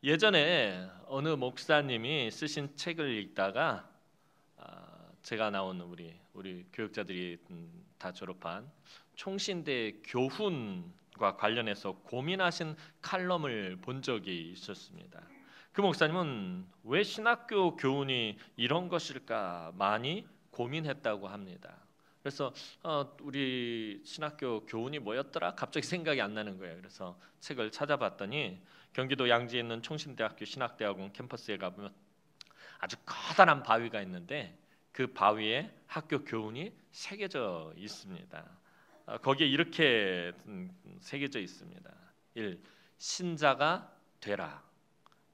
예전에 어느 목사님이 쓰신 책을 읽다가 제가 나온 우리 교육자들이 다 졸업한 총신대 교훈과 관련해서 고민하신 칼럼을 본 적이 있었습니다. 그 목사님은 왜 신학교 교훈이 이런 것일까 많이 고민했다고 합니다. 그래서 우리 신학교 교훈이 뭐였더라? 갑자기 생각이 안 나는 거예요. 그래서 책을 찾아봤더니 경기도 양지에 있는 총신대학교 신학대학원 캠퍼스에 가보면 아주 커다란 바위가 있는데 그 바위에 학교 교훈이 새겨져 있습니다. 거기에 이렇게 새겨져 있습니다. 1. 신자가 되라.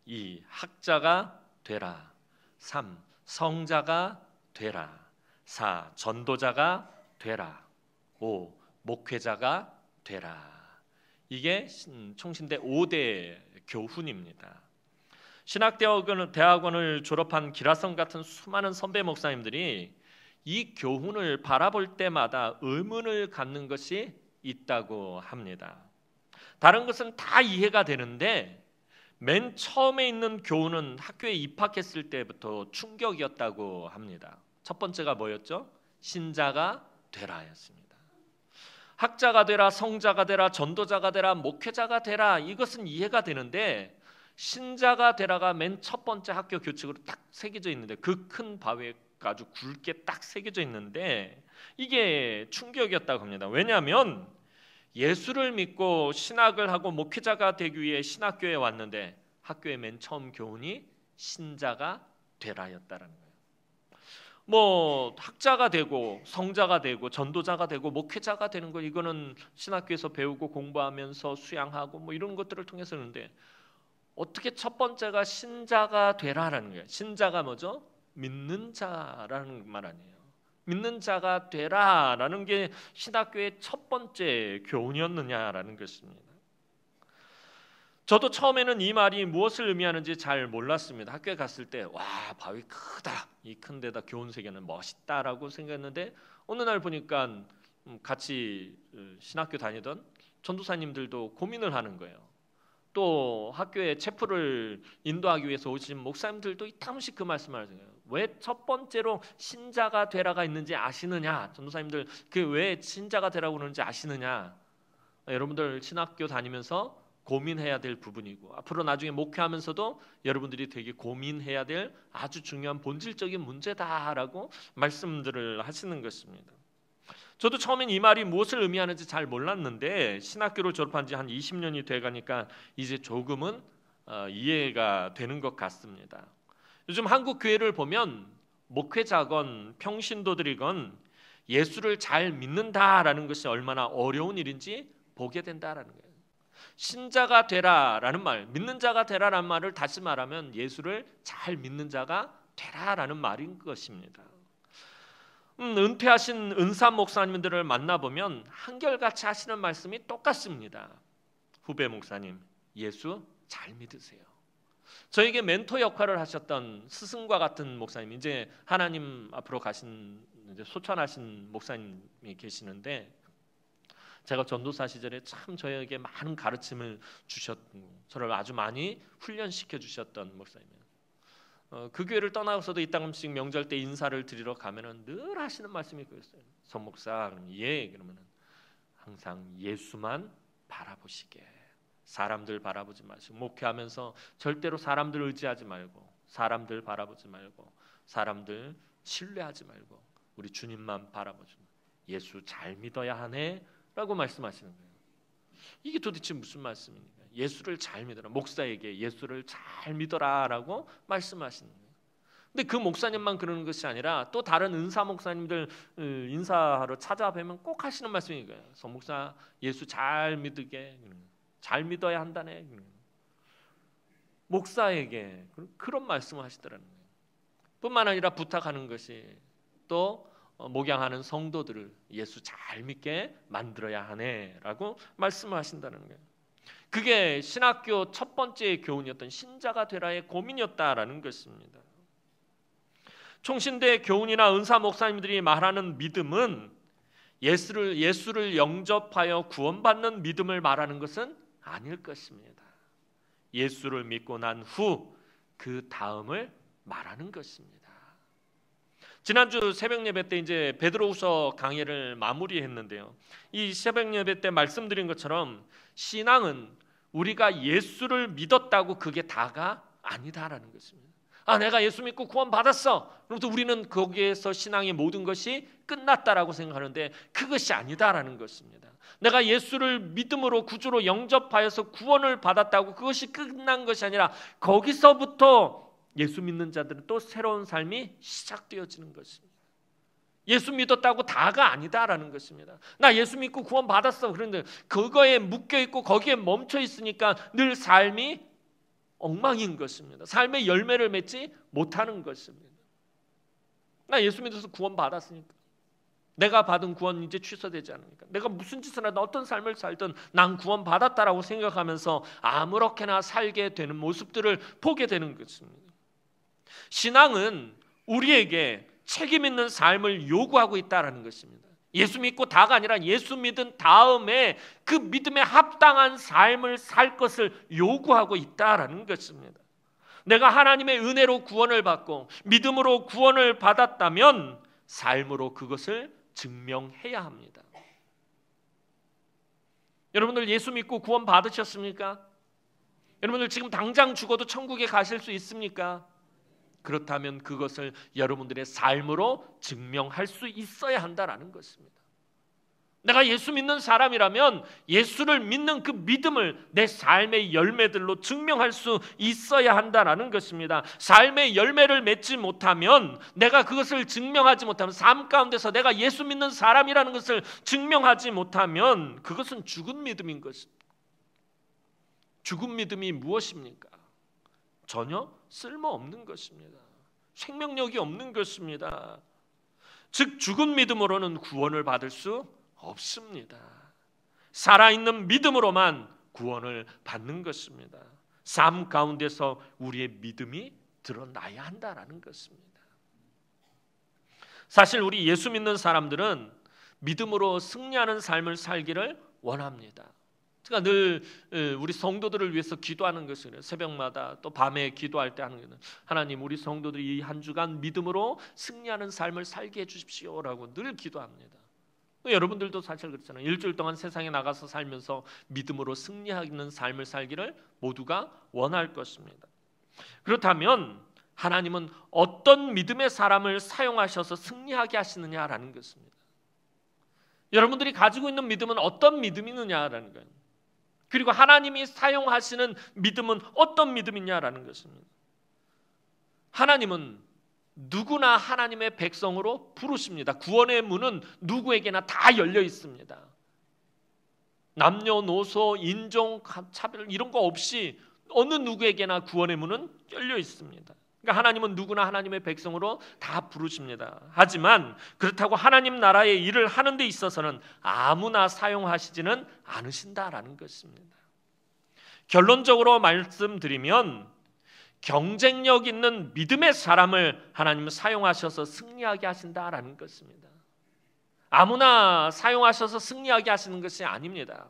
2. 학자가 되라. 3. 성자가 되라. 4. 전도자가 되라. 5. 목회자가 되라. 이게 총신대 5대 교훈입니다. 신학대학원을 졸업한 기라성 같은 수많은 선배 목사님들이 이 교훈을 바라볼 때마다 의문을 갖는 것이 있다고 합니다. 다른 것은 다 이해가 되는데 맨 처음에 있는 교훈은 학교에 입학했을 때부터 충격이었다고 합니다. 첫 번째가 뭐였죠? 신자가 되라였습니다. 학자가 되라, 성자가 되라, 전도자가 되라, 목회자가 되라, 이것은 이해가 되는데 신자가 되라가 맨 첫 번째 학교 교칙으로 딱 새겨져 있는데 그 큰 바위에 아주 굵게 딱 새겨져 있는데 이게 충격이었다고 합니다. 왜냐하면 예수를 믿고 신학을 하고 목회자가 되기 위해 신학교에 왔는데 학교의 맨 처음 교훈이 신자가 되라였다라는 거예요. 뭐 학자가 되고 성자가 되고 전도자가 되고 목회자가 되는 거 이거는 신학교에서 배우고 공부하면서 수양하고 뭐 이런 것들을 통해서 하는데 어떻게 첫 번째가 신자가 되라라는 거예요. 신자가 뭐죠? 믿는 자라는 말 아니에요. 믿는 자가 되라라는 게 신학교의 첫 번째 교훈이었느냐라는 것입니다. 저도 처음에는 이 말이 무엇을 의미하는지 잘 몰랐습니다. 학교에 갔을 때 와 바위 크다, 이 큰 데다 교훈 세계는 멋있다라고 생각했는데 어느 날 보니까 같이 신학교 다니던 전도사님들도 고민을 하는 거예요. 또 학교에 체프를 인도하기 위해서 오신 목사님들도 이따금씩 그 말씀을 하세요. 왜 첫 번째로 신자가 되라가 있는지 아시느냐? 전도사님들 그 왜 신자가 되라고 그러는지 아시느냐? 여러분들 신학교 다니면서 고민해야 될 부분이고 앞으로 나중에 목회하면서도 여러분들이 되게 고민해야 될 아주 중요한 본질적인 문제다라고 말씀들을 하시는 것입니다. 저도 처음엔 이 말이 무엇을 의미하는지 잘 몰랐는데 신학교를 졸업한 지 한 20년이 돼가니까 이제 조금은 이해가 되는 것 같습니다. 요즘 한국 교회를 보면 목회자건 평신도들이건 예수를 잘 믿는다라는 것이 얼마나 어려운 일인지 보게 된다라는 거예요. 신자가 되라라는 말, 믿는 자가 되라라는 말을 다시 말하면 예수를 잘 믿는 자가 되라라는 말인 것입니다. 은퇴하신 은사 목사님들을 만나보면 한결같이 하시는 말씀이 똑같습니다. 후배 목사님, 예수 잘 믿으세요. 저에게 멘토 역할을 하셨던 스승과 같은 목사님, 이제 하나님 앞으로 가신 이제 소천하신 목사님이 계시는데 제가 전도사 시절에 참 저에게 많은 가르침을 주셨고 저를 아주 많이 훈련시켜 주셨던 목사님이에요. 그 교회를 떠나서도 이따금씩 명절 때 인사를 드리러 가면은 늘 하시는 말씀이 그랬어요. 선 목사, 그러면 예, 그러면은 항상 예수만 바라보시게. 사람들 바라보지 마시고 목회하면서 절대로 사람들 의지하지 말고 사람들 바라보지 말고 사람들 신뢰하지 말고 우리 주님만 바라보죠. 예수 잘 믿어야 하네라고 말씀하시는 거예요. 이게 도대체 무슨 말씀입니까? 예수를 잘 믿어라. 목사에게 예수를 잘 믿어라라고 말씀하시는 거예요. 근데 그 목사님만 그러는 것이 아니라 또 다른 은사 목사님들 인사하러 찾아뵈면 꼭 하시는 말씀인 거예요. 선 목사 예수 잘 믿게, 잘 믿어야 한다네. 목사에게 그런 말씀을 하시더라는 거예요. 뿐만 아니라 부탁하는 것이 또 목양하는 성도들을 예수 잘 믿게 만들어야 하네라고 말씀을 하신다는 거예요. 그게 신학교 첫 번째 교훈이었던 신자가 되라의 고민이었다라는 것입니다. 총신대 교훈이나 은사 목사님들이 말하는 믿음은 예수를 영접하여 구원받는 믿음을 말하는 것은 아닐 것입니다. 예수를 믿고 난 후 그 다음을 말하는 것입니다. 지난주 새벽 예배 때 이제 베드로후서 강해를 마무리했는데요. 이 새벽 예배 때 말씀드린 것처럼 신앙은 우리가 예수를 믿었다고 그게 다가 아니다라는 것입니다. 내가 예수 믿고 구원 받았어. 그럼 우리는 거기에서 신앙의 모든 것이 끝났다라고 생각하는데 그것이 아니다라는 것입니다. 내가 예수를 믿음으로 구주로 영접하여서 구원을 받았다고 그것이 끝난 것이 아니라 거기서부터 예수 믿는 자들은 또 새로운 삶이 시작되어지는 것입니다. 예수 믿었다고 다가 아니다라는 것입니다. 나 예수 믿고 구원 받았어. 그런데 그거에 묶여 있고 거기에 멈춰 있으니까 늘 삶이 엉망인 것입니다. 삶의 열매를 맺지 못하는 것입니다. 나 예수 믿어서 구원 받았으니까 내가 받은 구원 이제 취소되지 않으니까 내가 무슨 짓을 하든 어떤 삶을 살든 난 구원 받았다라고 생각하면서 아무렇게나 살게 되는 모습들을 보게 되는 것입니다. 신앙은 우리에게 책임 있는 삶을 요구하고 있다는 것입니다. 예수 믿고 다가 아니라 예수 믿은 다음에 그 믿음에 합당한 삶을 살 것을 요구하고 있다는 것입니다. 내가 하나님의 은혜로 구원을 받고 믿음으로 구원을 받았다면 삶으로 그것을 증명해야 합니다. 여러분들 예수 믿고 구원 받으셨습니까? 여러분들 지금 당장 죽어도 천국에 가실 수 있습니까? 그렇다면 그것을 여러분들의 삶으로 증명할 수 있어야 한다는 것입니다. 내가 예수 믿는 사람이라면 예수를 믿는 그 믿음을 내 삶의 열매들로 증명할 수 있어야 한다는 것입니다. 삶의 열매를 맺지 못하면 내가 그것을 증명하지 못하면 삶 가운데서 내가 예수 믿는 사람이라는 것을 증명하지 못하면 그것은 죽은 믿음인 것입니다. 죽은 믿음이 무엇입니까? 전혀 쓸모없는 것입니다. 생명력이 없는 것입니다. 즉 죽은 믿음으로는 구원을 받을 수 없습니다. 살아있는 믿음으로만 구원을 받는 것입니다. 삶 가운데서 우리의 믿음이 드러나야 한다는 것입니다. 사실 우리 예수 믿는 사람들은 믿음으로 승리하는 삶을 살기를 원합니다. 제가 늘 우리 성도들을 위해서 기도하는 것이에요. 새벽마다 또 밤에 기도할 때 하는 것은 하나님 우리 성도들이 이 한 주간 믿음으로 승리하는 삶을 살게 해주십시오라고 늘 기도합니다. 여러분들도 사실 그렇잖아요. 일주일 동안 세상에 나가서 살면서 믿음으로 승리하는 삶을 살기를 모두가 원할 것입니다. 그렇다면 하나님은 어떤 믿음의 사람을 사용하셔서 승리하게 하시느냐라는 것입니다. 여러분들이 가지고 있는 믿음은 어떤 믿음이느냐라는 거예요. 그리고 하나님이 사용하시는 믿음은 어떤 믿음이냐라는 것입니다. 하나님은 누구나 하나님의 백성으로 부르십니다. 구원의 문은 누구에게나 다 열려 있습니다. 남녀노소, 인종, 차별 이런 거 없이 어느 누구에게나 구원의 문은 열려 있습니다. 그러니까 하나님은 누구나 하나님의 백성으로 다 부르십니다. 하지만 그렇다고 하나님 나라의 일을 하는 데 있어서는 아무나 사용하시지는 않으신다라는 것입니다. 결론적으로 말씀드리면 경쟁력 있는 믿음의 사람을 하나님은 사용하셔서 승리하게 하신다라는 것입니다. 아무나 사용하셔서 승리하게 하시는 것이 아닙니다.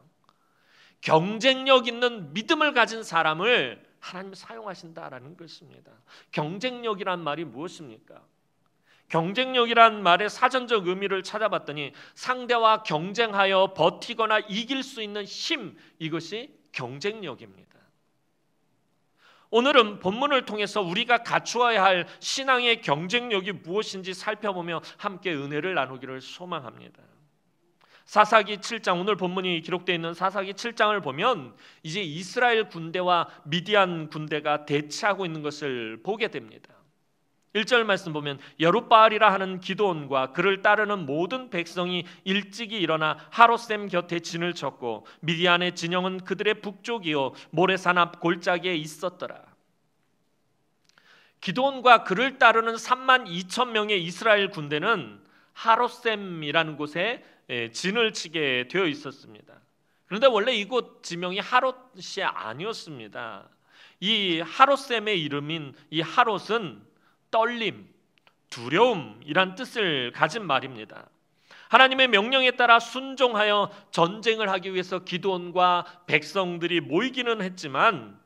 경쟁력 있는 믿음을 가진 사람을 하나님이 사용하신다라는 것입니다. 경쟁력이란 말이 무엇입니까? 경쟁력이란 말의 사전적 의미를 찾아봤더니 상대와 경쟁하여 버티거나 이길 수 있는 힘, 이것이 경쟁력입니다. 오늘은 본문을 통해서 우리가 갖추어야 할 신앙의 경쟁력이 무엇인지 살펴보며 함께 은혜를 나누기를 소망합니다. 사사기 7장, 오늘 본문이 기록되어 있는 사사기 7장을 보면 이제 이스라엘 군대와 미디안 군대가 대치하고 있는 것을 보게 됩니다. 1절 말씀 보면 여룻바알이라 하는 기드온과 그를 따르는 모든 백성이 일찍이 일어나 하롯셈 곁에 진을 쳤고 미디안의 진영은 그들의 북쪽이요 모레산 앞 골짜기에 있었더라. 기드온과 그를 따르는 3만 2천 명의 이스라엘 군대는 하롯셈이라는 곳에 진을 치게 되어 있었습니다. 그런데 원래 이곳 지명이 하롯이 아니었습니다. 이 하롯셈의 이름인 이 하롯은 떨림, 두려움이란 뜻을 가진 말입니다. 하나님의 명령에 따라 순종하여 전쟁을 하기 위해서 기드온과 백성들이 모이기는 했지만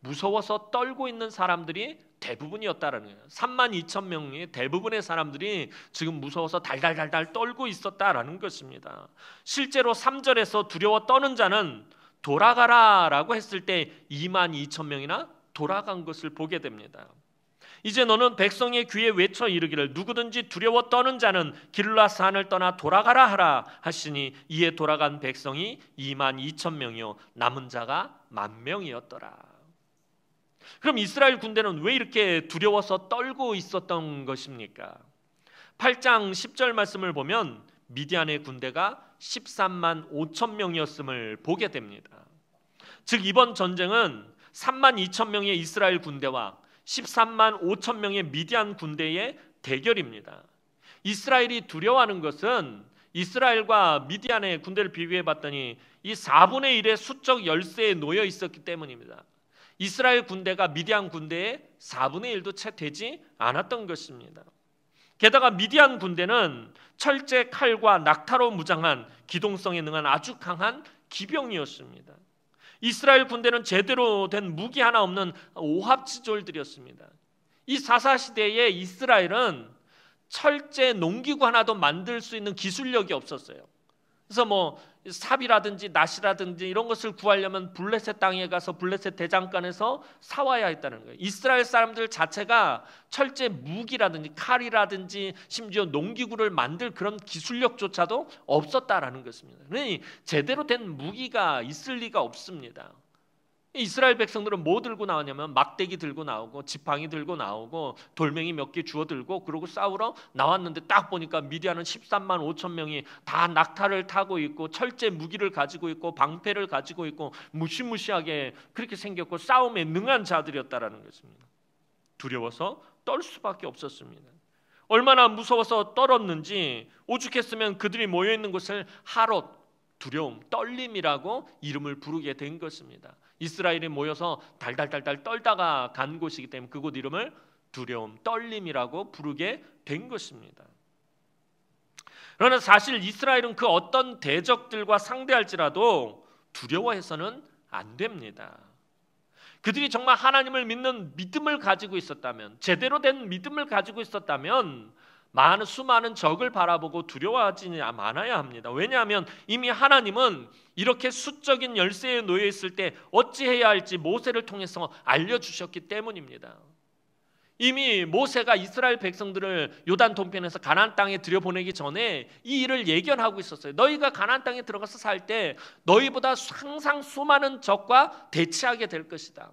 무서워서 떨고 있는 사람들이 대부분이었다라는 거예요. 32,000명의 대부분의 사람들이 지금 무서워서 달달달달 떨고 있었다라는 것입니다. 실제로 3절에서 두려워 떠는 자는 돌아가라라고 했을 때 22,000명이나 돌아간 것을 보게 됩니다. 이제 너는 백성의 귀에 외쳐 이르기를 누구든지 두려워 떠는 자는 길라 산을 떠나 돌아가라 하라 하시니 이에 돌아간 백성이 22,000명이요 남은 자가 10,000명이었더라. 그럼 이스라엘 군대는 왜 이렇게 두려워서 떨고 있었던 것입니까? 8장 10절 말씀을 보면 미디안의 군대가 13만 5천 명이었음을 보게 됩니다. 즉 이번 전쟁은 3만 2천 명의 이스라엘 군대와 13만 5천 명의 미디안 군대의 대결입니다. 이스라엘이 두려워하는 것은 이스라엘과 미디안의 군대를 비교해 봤더니 이 4분의 1의 수적 열세에 놓여 있었기 때문입니다. 이스라엘 군대가 미디안 군대의 4분의 1도 채 되지 않았던 것입니다. 게다가 미디안 군대는 철제 칼과 낙타로 무장한 기동성에 능한 아주 강한 기병이었습니다. 이스라엘 군대는 제대로 된 무기 하나 없는 오합지졸들이었습니다. 이 사사시대에 이스라엘은 철제 농기구 하나도 만들 수 있는 기술력이 없었어요. 그래서 뭐 삽이라든지 낫이라든지 이런 것을 구하려면 블레셋 땅에 가서 블레셋 대장간에서 사와야 했다는 거예요. 이스라엘 사람들 자체가 철제 무기라든지 칼이라든지 심지어 농기구를 만들 그런 기술력조차도 없었다라는 것입니다. 그러니 제대로 된 무기가 있을 리가 없습니다. 이스라엘 백성들은 뭐 들고 나오냐면 막대기 들고 나오고 지팡이 들고 나오고 돌멩이 몇 개 주워 들고 그러고 싸우러 나왔는데 딱 보니까 미디안은 13만 5천 명이 다 낙타를 타고 있고 철제 무기를 가지고 있고 방패를 가지고 있고 무시무시하게 그렇게 생겼고 싸움에 능한 자들이었다라는 것입니다. 두려워서 떨 수밖에 없었습니다. 얼마나 무서워서 떨었는지 오죽했으면 그들이 모여있는 곳을 하롯, 두려움, 떨림이라고 이름을 부르게 된 것입니다. 이스라엘이 모여서 달달달달 떨다가 간 곳이기 때문에 그곳 이름을 두려움, 떨림이라고 부르게 된 것입니다. 그러나 사실 이스라엘은 그 어떤 대적들과 상대할지라도 두려워해서는 안 됩니다. 그들이 정말 하나님을 믿는 믿음을 가지고 있었다면, 제대로 된 믿음을 가지고 있었다면 수많은 적을 바라보고 두려워하지 않아야 합니다. 왜냐하면 이미 하나님은 이렇게 수적인 열세에 놓여 있을 때 어찌해야 할지 모세를 통해서 알려주셨기 때문입니다. 이미 모세가 이스라엘 백성들을 요단 동편에서 가나안 땅에 들여보내기 전에 이 일을 예견하고 있었어요. 너희가 가나안 땅에 들어가서 살 때 너희보다 항상 수많은 적과 대치하게 될 것이다.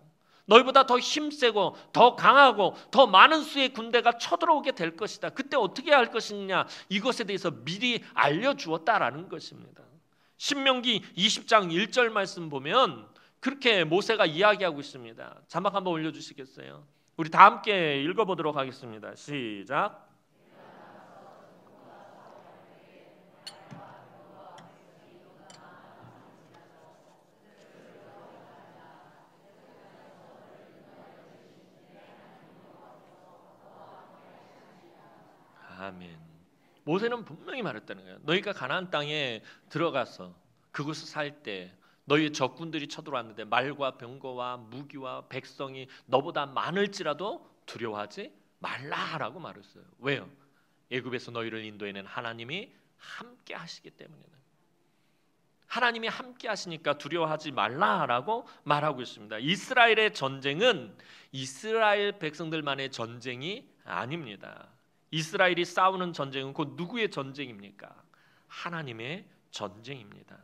너희보다 더 힘세고 더 강하고 더 많은 수의 군대가 쳐들어오게 될 것이다. 그때 어떻게 할 것이냐, 이것에 대해서 미리 알려주었다라는 것입니다. 신명기 20장 1절 말씀 보면 그렇게 모세가 이야기하고 있습니다. 자막 한번 올려주시겠어요? 우리 다 함께 읽어보도록 하겠습니다. 시작. 아멘. 모세는 분명히 말했다는 거예요. 너희가 가나안 땅에 들어가서 그곳을 살 때 너희의 적군들이 쳐들어왔는데 말과 병거와 무기와 백성이 너보다 많을지라도 두려워하지 말라라고 말했어요. 왜요? 애굽에서 너희를 인도해낸 하나님이 함께 하시기 때문이에요. 하나님이 함께 하시니까 두려워하지 말라라고 말하고 있습니다. 이스라엘의 전쟁은 이스라엘 백성들만의 전쟁이 아닙니다. 이스라엘이 싸우는 전쟁은 곧 누구의 전쟁입니까? 하나님의 전쟁입니다.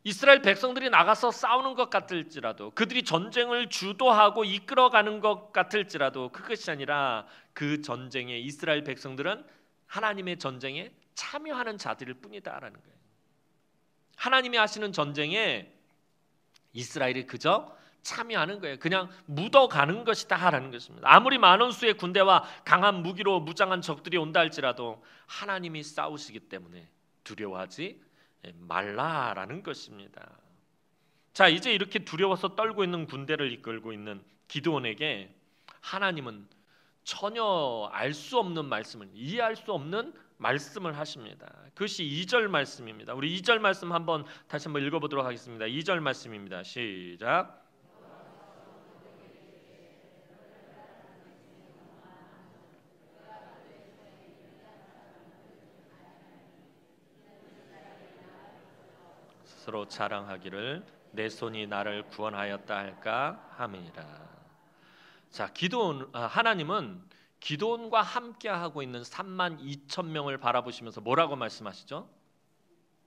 이스라엘 백성들이 나가서 싸우는 것 같을지라도, 그들이 전쟁을 주도하고 이끌어가는 것 같을지라도 그것이 아니라 그 전쟁에 이스라엘 백성들은 하나님의 전쟁에 참여하는 자들일 뿐이다라는 거예요. 하나님이 하시는 전쟁에 이스라엘이 그저 참여하는 거예요. 그냥 묻어가는 것이다라는 것입니다. 아무리 많은 수의 군대와 강한 무기로 무장한 적들이 온다 할지라도 하나님이 싸우시기 때문에 두려워하지 말라라는 것입니다. 자, 이제 이렇게 두려워서 떨고 있는 군대를 이끌고 있는 기드온에게 하나님은 전혀 알 수 없는 말씀을, 이해할 수 없는 말씀을 하십니다. 그것이 2절 말씀입니다. 우리 2절 말씀 다시 한번 읽어보도록 하겠습니다. 2절 말씀입니다. 시작. 스스로 자랑하기를 내 손이 나를 구원하였다 할까 함이니라. 자, 하나님은 기드온과 함께 하고 있는 3만 2천 명을 바라보시면서 뭐라고 말씀하시죠?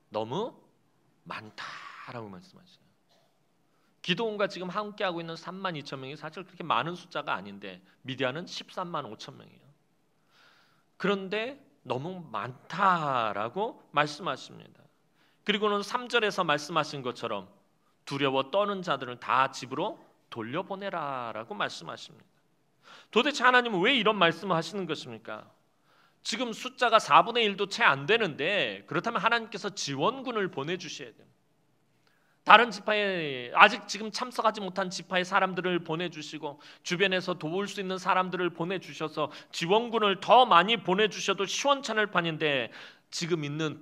너무 많다라고 말씀하셔요. 기드온과 지금 함께 하고 있는 3만 2천 명이 사실 그렇게 많은 숫자가 아닌데 미디안은 13만 5천 명이에요. 그런데 너무 많다라고 말씀하십니다. 그리고는 3절에서 말씀하신 것처럼 두려워 떠는 자들을 다 집으로 돌려보내라라고 말씀하십니다. 도대체 하나님은 왜 이런 말씀을 하시는 것입니까? 지금 숫자가 4분의 1도 채 안 되는데 그렇다면 하나님께서 지원군을 보내주셔야 돼요. 다른 지파에 아직 지금 참석하지 못한 지파의 사람들을 보내주시고 주변에서 도울 수 있는 사람들을 보내주셔서 지원군을 더 많이 보내주셔도 시원찮을 판인데 지금 있는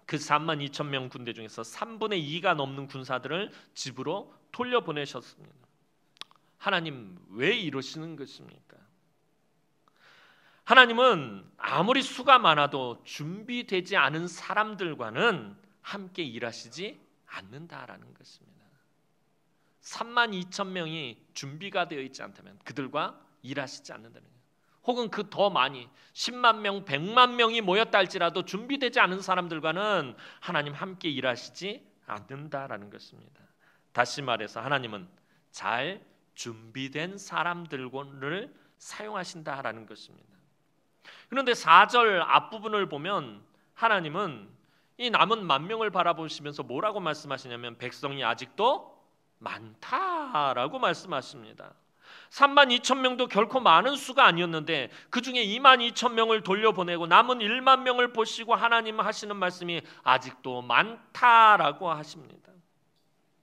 그 3만 2천 명 군대 중에서 3분의 2가 넘는 군사들을 집으로 돌려보내셨습니다. 하나님 왜 이러시는 것입니까? 하나님은 아무리 수가 많아도 준비되지 않은 사람들과는 함께 일하시지 않는다라는 것입니다. 3만 2천 명이 준비가 되어 있지 않다면 그들과 일하시지 않는다는 거예요. 혹은 그 더 많이 10만 명, 100만 명이 모였다 할지라도 준비되지 않은 사람들과는 하나님 함께 일하시지 않는다라는 것입니다. 다시 말해서 하나님은 잘 준비된 사람들을 사용하신다라는 것입니다. 그런데 4절 앞부분을 보면 하나님은 이 남은 1만 명을 바라보시면서 뭐라고 말씀하시냐면 백성이 아직도 많다라고 말씀하십니다. 3만 2천 명도 결코 많은 수가 아니었는데 그 중에 2만 2천 명을 돌려보내고 남은 1만 명을 보시고 하나님 하시는 말씀이 아직도 많다라고 하십니다.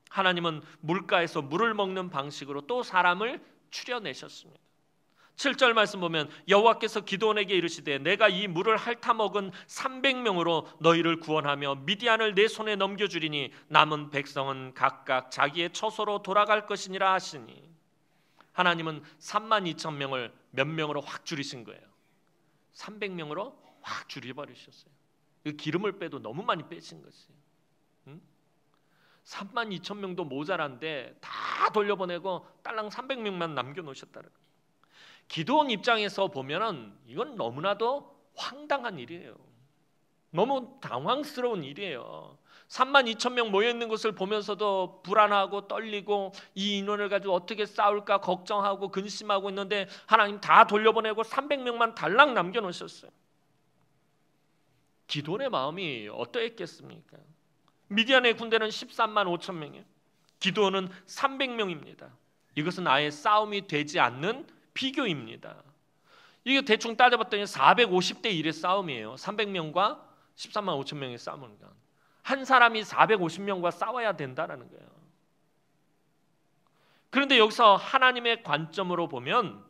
하나님은 물가에서 물을 먹는 방식으로 또 사람을 추려내셨습니다. 7절 말씀 보면 여호와께서 기드온에게 이르시되 내가 이 물을 핥아먹은 300명으로 너희를 구원하며 미디안을 내 손에 넘겨주리니 남은 백성은 각각 자기의 처소로 돌아갈 것이니라 하시니 하나님은 3만 2천 명을 몇 명으로 확 줄이신 거예요. 300명으로 확 줄여버리셨어요. 기름을 빼도 너무 많이 빼신 것이에요. 3만 2천 명도 모자란데 다 돌려보내고 딸랑 300명만 남겨놓으셨다는 거예요. 기드온 입장에서 보면은 이건 너무나도 황당한 일이에요. 너무 당황스러운 일이에요. 3만 2천 명 모여있는 것을 보면서도 불안하고 떨리고 이 인원을 가지고 어떻게 싸울까 걱정하고 근심하고 있는데 하나님 다 돌려보내고 300명만 달랑 남겨놓으셨어요. 기드온의 마음이 어떠했겠습니까? 미디안의 군대는 13만 5천 명이에요. 기드온은 300명입니다. 이것은 아예 싸움이 되지 않는 비교입니다. 이게 대충 따져봤더니 450대 1의 싸움이에요. 300명과 13만 5천 명의 싸움입니다. 한 사람이 450명과 싸워야 된다는 거예요. 그런데 여기서 하나님의 관점으로 보면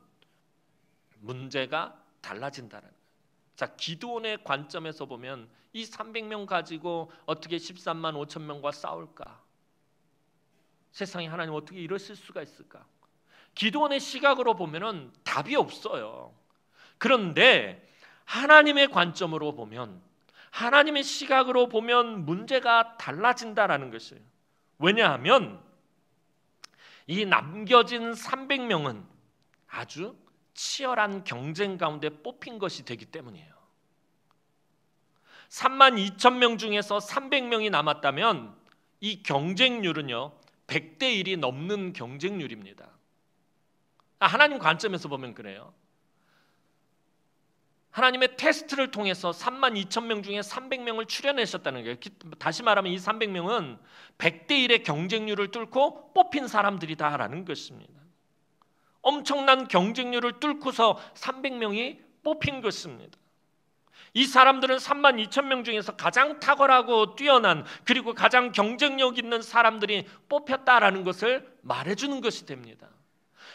문제가 달라진다는 거예요. 자, 기드온의 관점에서 보면 이 300명 가지고 어떻게 13만 5천 명과 싸울까? 세상에 하나님 어떻게 이러실 수가 있을까? 기드온의 시각으로 보면은 답이 없어요. 그런데 하나님의 관점으로 보면, 하나님의 시각으로 보면 문제가 달라진다라는 것이에요. 왜냐하면 이 남겨진 300명은 아주 치열한 경쟁 가운데 뽑힌 것이 되기 때문이에요. 3만 2천 명 중에서 300명이 남았다면 이 경쟁률은요 100대 1이 넘는 경쟁률입니다. 하나님 관점에서 보면 그래요. 하나님의 테스트를 통해서 3만 2천 명 중에 300명을 추려내셨다는 거예요. 다시 말하면 이 300명은 100대 1의 경쟁률을 뚫고 뽑힌 사람들이다라는 것입니다. 엄청난 경쟁률을 뚫고서 300명이 뽑힌 것입니다. 이 사람들은 3만 2천 명 중에서 가장 탁월하고 뛰어난 그리고 가장 경쟁력 있는 사람들이 뽑혔다라는 것을 말해주는 것이 됩니다.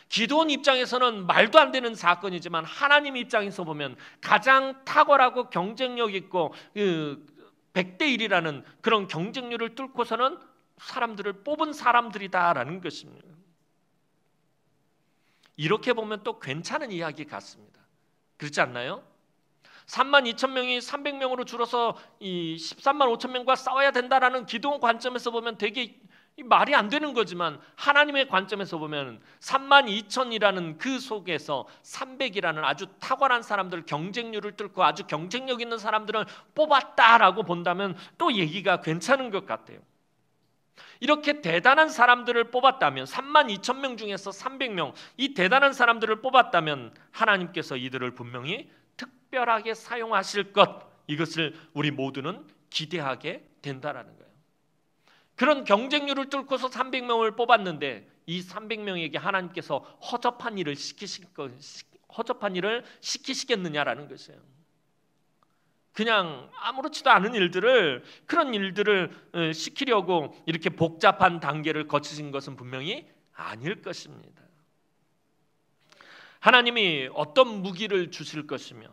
기드온 입장에서는 말도 안 되는 사건이지만 하나님 입장에서 보면 가장 탁월하고 경쟁력 있고 100대 1이라는 그런 경쟁률을 뚫고서는 사람들을 뽑은 사람들이다라는 것입니다. 이렇게 보면 또 괜찮은 이야기 같습니다. 그렇지 않나요? 3만 2천 명이 300명으로 줄어서 이 13만 5천 명과 싸워야 된다라는 기도원 관점에서 보면 되게 말이 안 되는 거지만, 하나님의 관점에서 보면 3만 2천이라는 그 속에서 300이라는 아주 탁월한 사람들, 경쟁률을 뚫고 아주 경쟁력 있는 사람들을 뽑았다라고 본다면 또 얘기가 괜찮은 것 같아요. 이렇게 대단한 사람들을 뽑았다면, 3만 2천 명 중에서 300명, 이 대단한 사람들을 뽑았다면 하나님께서 이들을 분명히 특별하게 사용하실 것, 이것을 우리 모두는 기대하게 된다라는 거예요. 그런 경쟁률을 뚫고서 300명을 뽑았는데 이 300명에게 하나님께서 허접한 일을 시키시겠느냐라는 것이에요. 그냥 아무렇지도 않은 일들을, 그런 일들을 시키려고 이렇게 복잡한 단계를 거치신 것은 분명히 아닐 것입니다. 하나님이 어떤 무기를 주실 것이며,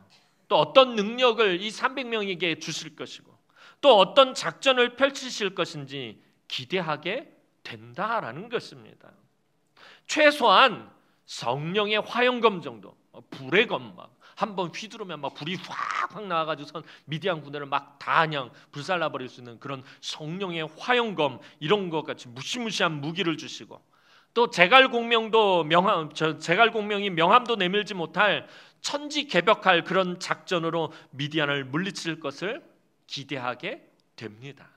또 어떤 능력을 이 300명에게 주실 것이고, 또 어떤 작전을 펼치실 것인지 기대하게 된다라는 것입니다. 최소한 성령의 화영검 정도, 불의 검, 막 한번 휘두르면 막 불이 확 나와가지고선 미디안 군대를 막 다 그냥 불살라버릴 수 있는 그런 성령의 화영검, 이런 것 같이 무시무시한 무기를 주시고, 또 제갈공명이 명함도 내밀지 못할 천지개벽할 그런 작전으로 미디안을 물리칠 것을 기대하게 됩니다.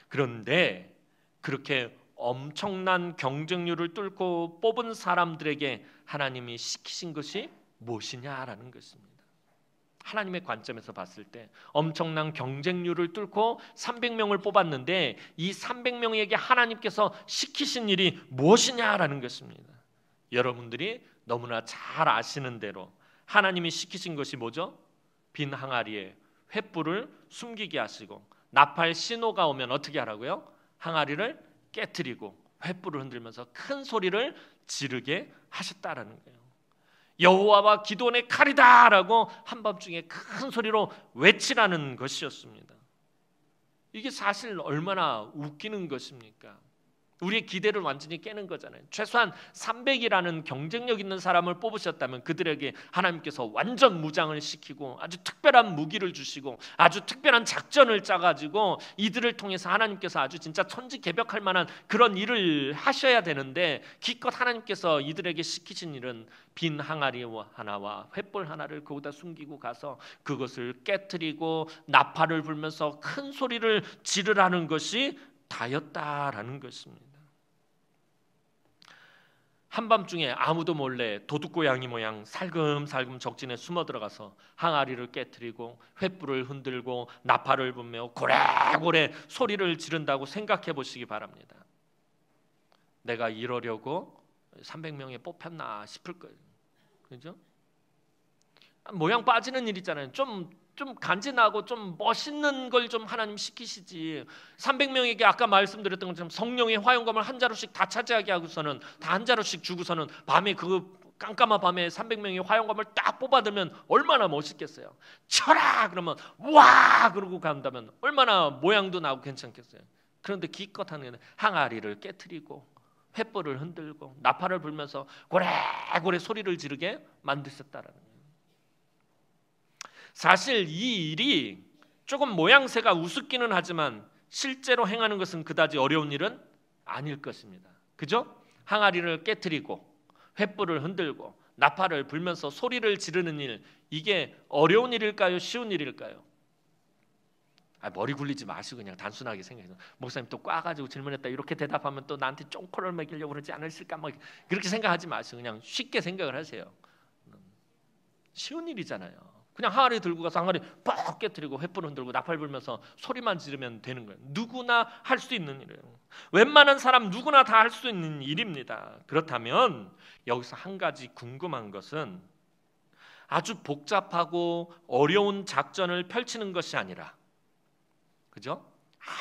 그런데 그렇게 엄청난 경쟁률을 뚫고 뽑은 사람들에게 하나님이 시키신 것이 무엇이냐라는 것입니다. 하나님의 관점에서 봤을 때 엄청난 경쟁률을 뚫고 300명을 뽑았는데 이 300명에게 하나님께서 시키신 일이 무엇이냐라는 것입니다. 여러분들이 너무나 잘 아시는 대로 하나님이 시키신 것이 뭐죠? 빈 항아리에 횃불을 숨기게 하시고, 나팔 신호가 오면 어떻게 하라고요? 항아리를 깨트리고 횃불을 흔들면서 큰 소리를 지르게 하셨다라는 거예요. 여호와와 기드온의 칼이다라고 한밤중에 큰 소리로 외치라는 것이었습니다. 이게 사실 얼마나 웃기는 것입니까? 우리의 기대를 완전히 깨는 거잖아요. 최소한 300이라는 경쟁력 있는 사람을 뽑으셨다면 그들에게 하나님께서 완전 무장을 시키고 아주 특별한 무기를 주시고 아주 특별한 작전을 짜가지고 이들을 통해서 하나님께서 아주 진짜 천지개벽할 만한 그런 일을 하셔야 되는데, 기껏 하나님께서 이들에게 시키신 일은 빈 항아리 하나와 횃불 하나를 거기다 숨기고 가서 그것을 깨트리고 나팔을 불면서 큰 소리를 지르라는 것이 다였다라는 것입니다. 한밤중에 아무도 몰래 도둑고양이 모양 살금살금 적진에 숨어 들어가서 항아리를 깨트리고 횃불을 흔들고 나팔을 불며 고래고래 소리를 지른다고 생각해 보시기 바랍니다. 내가 이러려고 300명에 뽑혔나 싶을 거예요. 그죠? 모양 빠지는 일 있잖아요. 좀 간지나고 좀 멋있는 걸 좀 하나님 시키시지. 300명에게 아까 말씀드렸던 것처럼 성령의 화영검을 한 자루씩 다 차지하게 하고서는 다 한 자루씩 주고서는 밤에 그 깜깜한 밤에 300명의 화영검을 딱 뽑아들면 얼마나 멋있겠어요. 쳐라 그러면 와 그러고 간다면 얼마나 모양도 나고 괜찮겠어요. 그런데 기껏 하는 항아리를 깨트리고 횃불을 흔들고 나팔을 불면서 고래고래 소리를 지르게 만드셨다라는 거예요. 사실 이 일이 조금 모양새가 우습기는 하지만 실제로 행하는 것은 그다지 어려운 일은 아닐 것입니다. 그죠? 항아리를 깨트리고 횃불을 흔들고 나팔을 불면서 소리를 지르는 일, 이게 어려운 일일까요? 쉬운 일일까요? 머리 굴리지 마시고 그냥 단순하게 생각해서, 목사님 또 꽈가지고 질문했다 이렇게 대답하면 또 나한테 쫑코를 먹이려고 그러지 않으실까, 뭐 그렇게 생각하지 마시고 그냥 쉽게 생각을 하세요. 쉬운 일이잖아요. 그냥 항아리 들고 가서 항아리 뻑 깨트리고 횃불 흔들고 나팔 불면서 소리만 지르면 되는 거예요. 누구나 할 수 있는 일이에요. 웬만한 사람 누구나 다 할 수 있는 일입니다. 그렇다면 여기서 한 가지 궁금한 것은 아주 복잡하고 어려운 작전을 펼치는 것이 아니라, 그죠?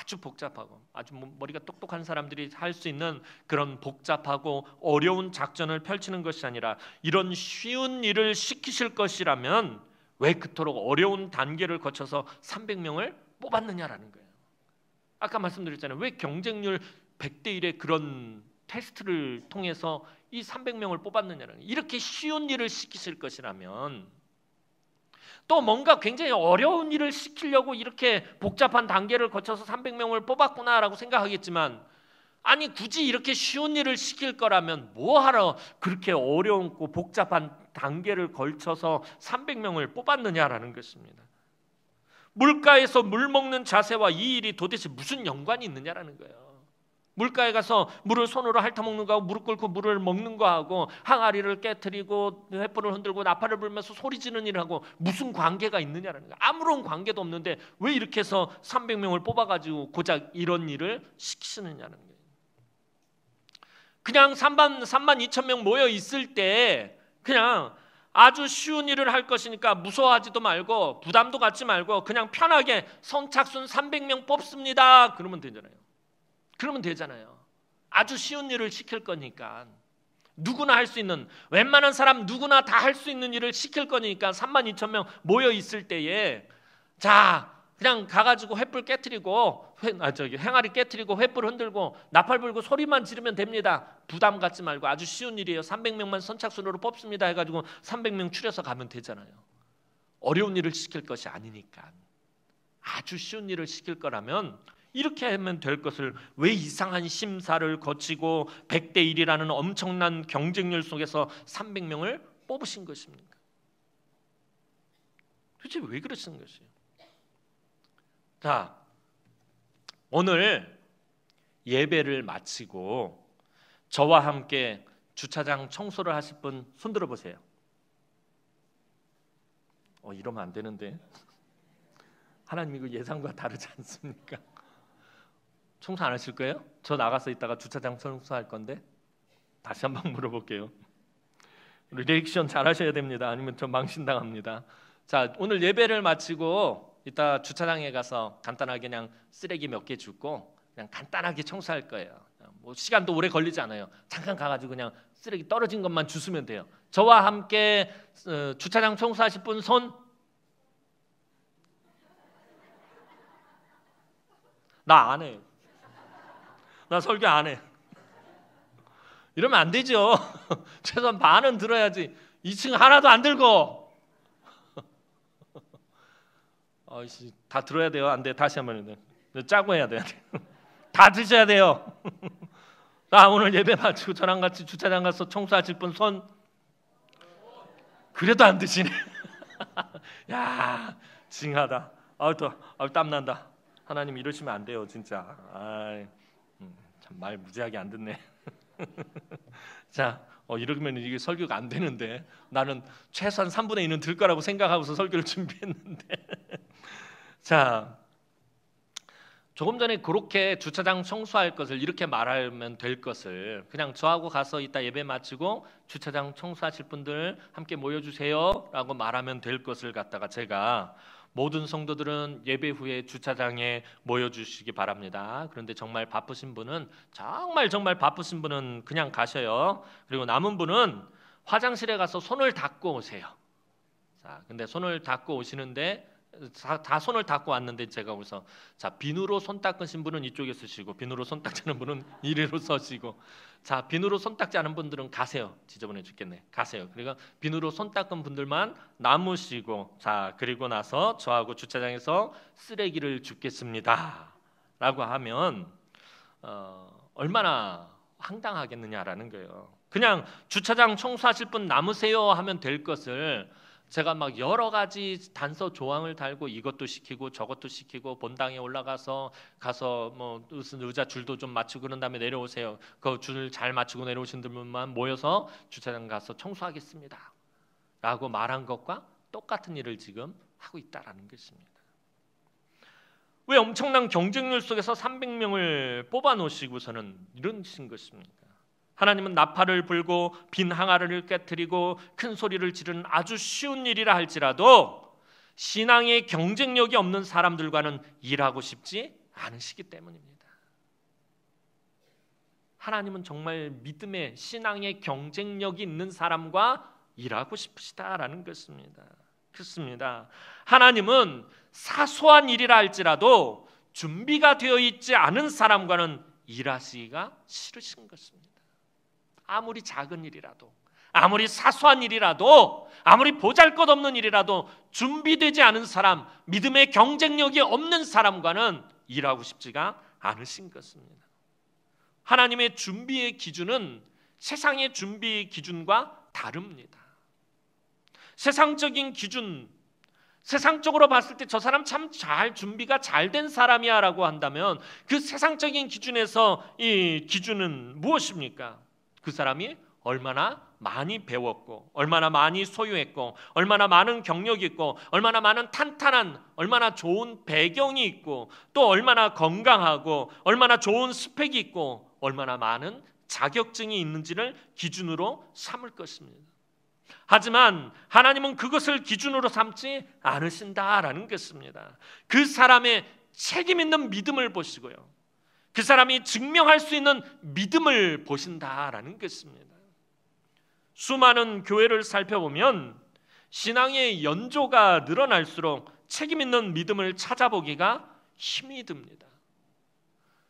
아주 복잡하고 아주 머리가 똑똑한 사람들이 할 수 있는 그런 복잡하고 어려운 작전을 펼치는 것이 아니라 이런 쉬운 일을 시키실 것이라면 왜 그토록 어려운 단계를 거쳐서 300명을 뽑았느냐라는 거예요. 아까 말씀드렸잖아요. 왜 경쟁률 100대 1의 그런 테스트를 통해서 이 300명을 뽑았느냐라는 거예요. 이렇게 쉬운 일을 시키실 것이라면 또 뭔가 굉장히 어려운 일을 시키려고 이렇게 복잡한 단계를 거쳐서 300명을 뽑았구나라고 생각하겠지만, 아니 굳이 이렇게 쉬운 일을 시킬 거라면 뭐하러 그렇게 어려운고 복잡한 단계를 걸쳐서 300명을 뽑았느냐라는 것입니다. 물가에서 물 먹는 자세와 이 일이 도대체 무슨 연관이 있느냐라는 거예요. 물가에 가서 물을 손으로 핥아먹는 거하고 무릎 꿇고 물을 먹는 거하고 항아리를 깨트리고 횃불을 흔들고 나팔을 불면서 소리 지르는 일하고 무슨 관계가 있느냐라는 거예요. 아무런 관계도 없는데 왜 이렇게 해서 300명을 뽑아가지고 고작 이런 일을 시키시느냐는 거예요. 그냥 3만 2천 명 모여 있을 때 그냥 아주 쉬운 일을 할 것이니까 무서워하지도 말고 부담도 갖지 말고 그냥 편하게 선착순 300명 뽑습니다. 그러면 되잖아요. 아주 쉬운 일을 시킬 거니까. 누구나 할 수 있는, 웬만한 사람 누구나 다 할 수 있는 일을 시킬 거니까 3만 2천 명 모여 있을 때에 자 그냥 가가지고 횃불 깨트리고 행아리 깨트리고 횃불 흔들고 나팔 불고 소리만 지르면 됩니다. 부담 갖지 말고 아주 쉬운 일이에요. 300명만 선착순으로 뽑습니다 해가지고 300명 추려서 가면 되잖아요. 어려운 일을 시킬 것이 아니니까. 아주 쉬운 일을 시킬 거라면 이렇게 하면 될 것을 왜 이상한 심사를 거치고 100대 1이라는 엄청난 경쟁률 속에서 300명을 뽑으신 것입니까? 도대체 왜 그러시는 것이에요? 자, 오늘 예배를 마치고 저와 함께 주차장 청소를 하실 분 손 들어보세요. 이러면 안 되는데 하나님 이거 예상과 다르지 않습니까? 청소 안 하실 거예요? 저 나가서 있다가 주차장 청소할 건데 다시 한번 물어볼게요. 리액션 잘 하셔야 됩니다. 아니면 저 망신당합니다. 자, 오늘 예배를 마치고 이따 주차장에 가서 간단하게 그냥 쓰레기 몇 개 줍고 그냥 간단하게 청소할 거예요. 뭐 시간도 오래 걸리지 않아요. 잠깐 가가지고 그냥 쓰레기 떨어진 것만 주스면 돼요. 저와 함께 주차장 청소하실 분 손? 나 안 해요. 나 설교 안 해. 이러면 안 되죠. 최소한 반은 들어야지. 2층 하나도 안 들고. 다 들어야 돼요. 안 돼. 다시 한번 짜고 해야 돼. 다 드셔야 돼요. 나 오늘 예배 마치고 저랑 같이 주차장 가서 청소하실 분 손. 그래도 안 드시네. 야, 징하다. 땀 난다. 하나님 이러시면 안 돼요, 진짜. 참 말 무지하게 안 듣네. 자, 이러면 이게 설교가 안 되는데 나는 최소한 3분의 2는 들 거라고 생각하고서 설교를 준비했는데. 자, 조금 전에 그렇게 주차장 청소할 것을 이렇게 말하면 될 것을 그냥 저하고 가서 이따 예배 마치고 주차장 청소하실 분들 함께 모여주세요 라고 말하면 될 것을 갖다가 제가 모든 성도들은 예배 후에 주차장에 모여주시기 바랍니다. 그런데 정말 바쁘신 분은 정말 바쁘신 분은 그냥 가셔요. 그리고 남은 분은 화장실에 가서 손을 닦고 오세요. 자, 근데 손을 닦고 오시는데 다 손을 닦고 왔는데 제가 그래서 자, 비누로 손 닦으신 분은 이쪽에 쓰시고 비누로 손 닦지 않은 분은 이리로 서시고 자, 비누로 손 닦지 않은 분들은 가세요. 지저분해 죽겠네. 가세요. 그리고 비누로 손 닦은 분들만 남으시고 자, 그리고 나서 저하고 주차장에서 쓰레기를 줍겠습니다 라고 하면 얼마나 황당하겠느냐라는 거예요. 그냥 주차장 청소하실 분 남으세요 하면 될 것을 제가 막 여러 가지 단서 조항을 달고 이것도 시키고 저것도 시키고 본당에 올라가서 뭐 무슨 의자 줄도 좀 맞추고 그런 다음에 내려오세요. 그 줄 잘 맞추고 내려오신 분만 모여서 주차장 가서 청소하겠습니다 라고 말한 것과 똑같은 일을 지금 하고 있다라는 것입니다. 왜 엄청난 경쟁률 속에서 300명을 뽑아 놓으시고서는 이러신 것입니까? 하나님은 나팔을 불고 빈 항아리를 깨트리고 큰 소리를 지르는 아주 쉬운 일이라 할지라도 신앙의 경쟁력이 없는 사람들과는 일하고 싶지 않으시기 때문입니다. 하나님은 정말 믿음의 신앙의 경쟁력이 있는 사람과 일하고 싶으시다라는 것입니다. 그렇습니다. 하나님은 사소한 일이라 할지라도 준비가 되어 있지 않은 사람과는 일하시기가 싫으신 것입니다. 아무리 작은 일이라도 아무리 사소한 일이라도, 아무리 보잘것없는 일이라도 준비되지 않은 사람, 믿음의 경쟁력이 없는 사람과는 일하고 싶지가 않으신 것입니다. 하나님의 준비의 기준은 세상의 준비 기준과 다릅니다. 세상적인 기준, 세상적으로 봤을 때 저 사람 참 잘 준비가 잘 된 사람이야 라고 한다면 그 세상적인 기준에서 이 기준은 무엇입니까? 그 사람이 얼마나 많이 배웠고, 얼마나 많이 소유했고, 얼마나 많은 경력이 있고, 얼마나 많은 탄탄한, 얼마나 좋은 배경이 있고, 또 얼마나 건강하고, 얼마나 좋은 스펙이 있고, 얼마나 많은 자격증이 있는지를 기준으로 삼을 것입니다. 하지만 하나님은 그것을 기준으로 삼지 않으신다라는 것입니다. 그 사람의 책임 있는 믿음을 보시고요, 그 사람이 증명할 수 있는 믿음을 보신다라는 것입니다. 수많은 교회를 살펴보면 신앙의 연조가 늘어날수록 책임 있는 믿음을 찾아보기가 힘이 듭니다.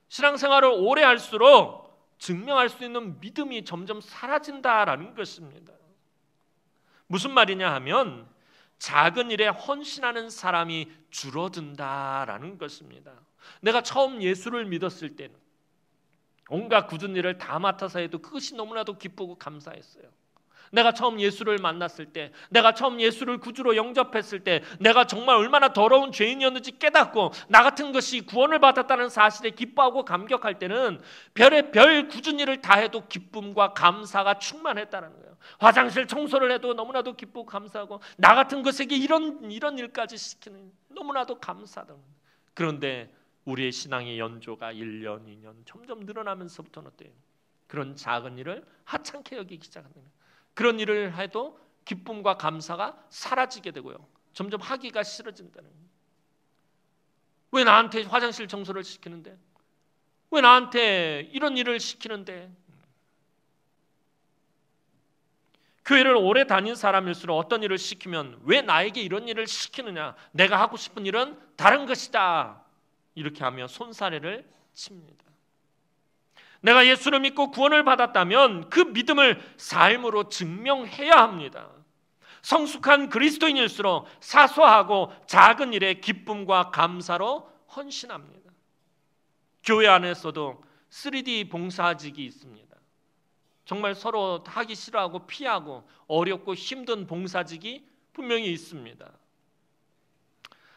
신앙생활을 오래 할수록 증명할 수 있는 믿음이 점점 사라진다라는 것입니다. 무슨 말이냐 하면 작은 일에 헌신하는 사람이 줄어든다라는 것입니다. 내가 처음 예수를 믿었을 때는 온갖 굳은 일을 다 맡아서 해도 그것이 너무나도 기쁘고 감사했어요. 내가 처음 예수를 만났을 때, 내가 처음 예수를 구주로 영접했을 때 내가 정말 얼마나 더러운 죄인이었는지 깨닫고 나 같은 것이 구원을 받았다는 사실에 기뻐하고 감격할 때는 별의 별 굳은 일을 다 해도 기쁨과 감사가 충만했다는 거예요. 화장실 청소를 해도 너무나도 기쁘고 감사하고 나 같은 것에게 이런 일까지 시키는 너무나도 감사하다. 그런데 우리의 신앙의 연조가 1년, 2년 점점 늘어나면서부터는 어때요? 그런 작은 일을 하찮게 여기기 시작하는 거예요. 그런 일을 해도 기쁨과 감사가 사라지게 되고요, 점점 하기가 싫어진다는 거예요. 왜 나한테 화장실 청소를 시키는데? 왜 나한테 이런 일을 시키는데? 교회를 오래 다닌 사람일수록 어떤 일을 시키면 왜 나에게 이런 일을 시키느냐? 내가 하고 싶은 일은 다른 것이다. 이렇게 하며 손사래를 칩니다. 내가 예수를 믿고 구원을 받았다면 그 믿음을 삶으로 증명해야 합니다. 성숙한 그리스도인일수록 사소하고 작은 일에 기쁨과 감사로 헌신합니다. 교회 안에서도 3D 봉사직이 있습니다. 정말 서로 하기 싫어하고 피하고 어렵고 힘든 봉사직이 분명히 있습니다.